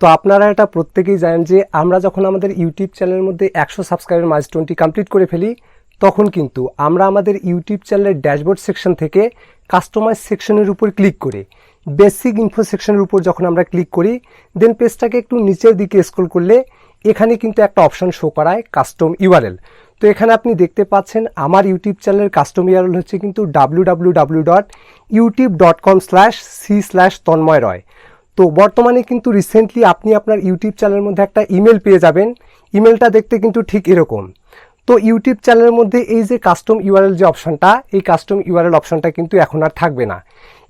তো আপনারা এটা প্রত্যেকেই জানেন যে আমরা যখন আমাদের ইউটিউব চ্যানেলের মধ্যে 100 সাবস্ক্রাইবার মাইলস্টোনটি কমপ্লিট করে ফেলি তখন কিন্তু আমরা আমাদের ইউটিউব চ্যানেলের ড্যাশবোর্ড সেকশন থেকে কাস্টমাইজ সেকশনের উপর ক্লিক করে বেসিক ইনফো সেকশনের উপর যখন আমরা ক্লিক করি দেন পেজটাকে একটু নিচের দিকে স্ক্রল করলে এখানে কিন্তু একটা অপশন শো করায় কাস্টম ইউআরএল। তো এখানে আপনি দেখতে পাচ্ছেন আমার ইউটিউব চ্যানেলের কাস্টম ইউআরএল হচ্ছে কিন্তু www.youtube.com/c/তন্ময়। তো বর্তমানে কিন্তু রিসেন্টলি আপনি আপনার ইউটিউব চ্যানেলের মধ্যে একটা ইমেল পেয়ে যাবেন। ইমেলটা দেখতে কিন্তু ঠিক এরকম। তো ইউটিউব চ্যানেলের মধ্যে এই যে কাস্টম ইউআরএল যে অপশনটা, এই কাস্টম ইউআরএল অপশনটা কিন্তু এখন আর থাকবে না।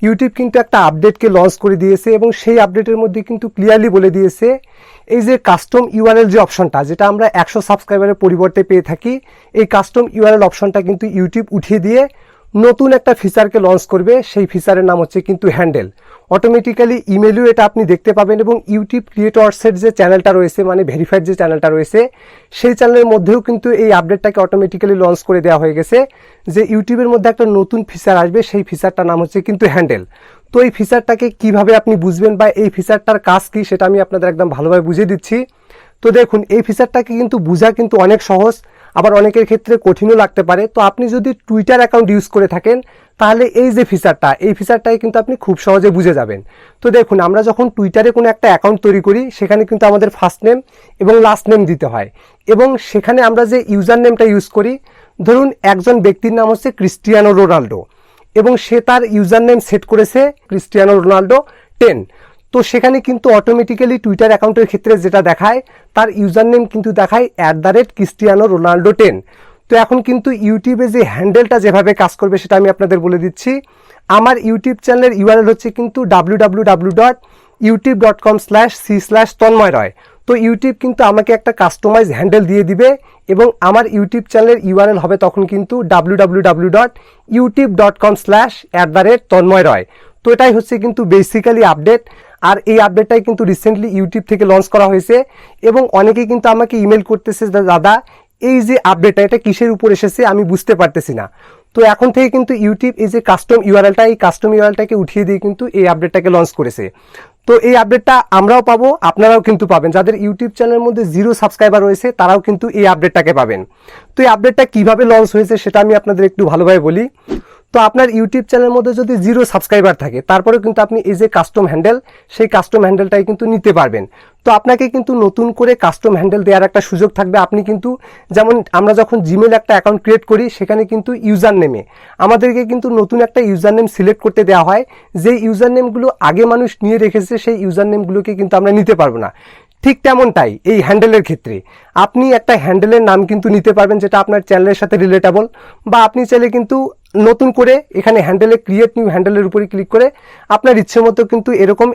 ইউটিউব কিন্তু একটা আপডেটকে লঞ্চ করে দিয়েছে এবং সেই আপডেটের মধ্যে কিন্তু ক্লিয়ারলি বলে দিয়েছে এই যে কাস্টম ইউআরএল যে অপশনটা, যেটা আমরা 100 সাবস্ক্রাইবারের পরিবর্তে পেয়ে থাকি, এই কাস্টম ইউআরএল অপশনটা কিন্তু ইউটিউব উঠিয়ে দিয়ে নতুন একটা ফিচারকে লঞ্চ করবে। সেই ফিচারের নাম হচ্ছে কিন্তু হ্যান্ডেল। অটোমেটিক্যালি ইমেলেও এটা আপনি দেখতে পাবেন এবং ইউটিউব ক্রিয়েটরসের যে চ্যানেলটা রয়েছে, মানে ভেরিফাইড যে চ্যানেলটা রয়েছে, সেই চ্যানেলের মধ্যেও কিন্তু এই আপডেটটাকে অটোমেটিক্যালি লঞ্চ করে দেওয়া হয়ে গেছে যে ইউটিউবের মধ্যে একটা নতুন ফিচার আসবে, সেই ফিচারটার নাম হচ্ছে কিন্তু হ্যান্ডেল। তো এই ফিচারটাকে কিভাবে আপনি বুঝবেন বা এই ফিচারটার কাজ কি সেটা আমি আপনাদের একদম ভালোভাবে বুঝিয়ে দিচ্ছি। তো দেখুন, এই ফিচারটাকে কিন্তু বোঝা কিন্তু অনেক সহজ, আবার অনেকের ক্ষেত্রে কঠিনও লাগতে পারে। তো আপনি যদি টুইটার অ্যাকাউন্ট ইউজ করে থাকেন তাহলে এই যে ফিচারটা, এই ফিচারটাই কিন্তু আপনি খুব সহজে বুঝে যাবেন। তো দেখুন, আমরা যখন টুইটারে কোনো একটা অ্যাকাউন্ট তৈরি করি সেখানে কিন্তু আমাদের ফার্স্ট নেম এবং লাস্ট নেম দিতে হয় এবং সেখানে আমরা যে ইউজার নেমটা ইউজ করি, ধরুন একজন ব্যক্তির নাম হচ্ছে ক্রিস্টিয়ানো রোনাল্ডো এবং সে তার ইউজার নেম সেট করেছে ক্রিস্টিয়ানো রোনাল্ডো 10। তো সেখানে কিন্তু অটোমেটিক্যালি টুইটার অ্যাকাউন্টের ক্ষেত্রে যেটা দেখায়, তার ইউজার নেম কিন্তু দেখায় @ক্রিস্টিয়ানো রোনাল্ডো 10। তো এখন কিন্তু ইউটিউবে যে হ্যান্ডেলটা যেভাবে কাজ করবে সেটা আমি আপনাদের বলে দিচ্ছি। আমার ইউটিউব চ্যানেলের ইউআরএল হচ্ছে কিন্তু www.youtube.com/c/তন্ময়। তো ইউটিউব কিন্তু আমাকে একটা কাস্টমাইজ হ্যান্ডেল দিয়ে দিবে এবং আমার ইউটিউব চ্যানেলের ইউআরএল হবে তখন কিন্তু www.youtube.com/@তন্ময়। তো এটাই হচ্ছে কিন্তু বেসিক্যালি আপডেট। আর এই আপডেটটাই কিন্তু রিসেন্টলি ইউটিউব থেকে লঞ্চ করা হয়েছে এবং অনেকেই কিন্তু আমাকে ইমেল করতেছে, দাদা এই যে আপডেটটা এটা কিসের উপর এসেছে আমি বুঝতে পারতেছি না। তো এখন থেকে কিন্তু ইউটিউব এই যে কাস্টম ইউআরএলটা, এই কাস্টম ইউআরএলটাকে উঠিয়ে দিয়ে কিন্তু এই আপডেটটাকে লঞ্চ করেছে। তো এই আপডেটটা আমরাও পাবো, আপনারাও কিন্তু পাবেন। যাদের ইউটিউব চ্যানেলের মধ্যে 0 সাবস্ক্রাইবার রয়েছে তারাও কিন্তু এই আপডেটটাকে পাবেন। তো এই আপডেটটা কিভাবে লঞ্চ হয়েছে সেটা আমি আপনাদের একটু ভালোভাবে বলি। তো আপনার ইউটিউব চ্যানেলের মধ্যে যদি 0 সাবস্ক্রাইবার থাকে তারপরেও কিন্তু আপনি এই যে কাস্টম হ্যান্ডেল, সেই কাস্টম হ্যান্ডেলটাই কিন্তু নিতে পারবেন। তো আপনাকে কিন্তু নতুন করে কাস্টম হ্যান্ডেল দেওয়ার একটা সুযোগ থাকবে। আপনি কিন্তু যেমন আমরা যখন জিমেল একটা অ্যাকাউন্ট ক্রিয়েট করি সেখানে কিন্তু ইউজার নেমে আমাদেরকে কিন্তু নতুন একটা ইউজার নেম সিলেক্ট করতে দেওয়া হয়। যে ইউজার নেমগুলো আগে মানুষ নিয়ে রেখেছে সেই ইউজার নেমগুলোকে কিন্তু আমরা নিতে পারবো না। ঠিক তেমনটাই এই হ্যান্ডেলের ক্ষেত্রে আপনি একটা হ্যান্ডেলের নাম কিন্তু নিতে পারবেন যেটা আপনার চ্যানেলের সাথে রিলেটেবল, বা আপনি চাইলে কিন্তু নতুন করে এখানে হ্যান্ডেলে ক্রিয়েট নিউ হ্যান্ডেলের উপরে ক্লিক করে আপনার ইচ্ছে মতো কিন্তু এরকম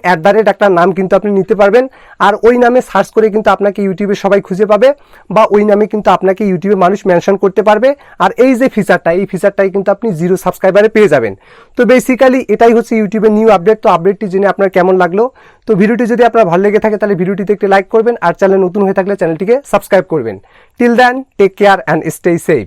একটা নাম কিন্তু আপনি নিতে পারবেন। আর ওই নামে সার্চ করে কিন্তু আপনাকে ইউটিউবে সবাই খুঁজে পাবে বা ওই নামে কিন্তু আপনাকে ইউটিউবে মানুষ মেনশন করতে পারবে। আর এই যে ফিচারটা, এই ফিচারটাই কিন্তু আপনি 0 সাবস্ক্রাইবারে পেয়ে যাবেন। তো বেসিক্যালি এটাই হচ্ছে ইউটিউবের নিউ আপডেট। তো আপডেটটি জেনে আপনার কেমন লাগলো? তো ভিডিওটি যদি আপনার ভালো লেগে থাকে তাহলে ভিডিওটিতে একটি লাইক করবেন আর চ্যানেল নতুন হয়ে থাকলে চ্যানেলটিকে সাবস্ক্রাইব করবেন। Till then, take care and stay safe.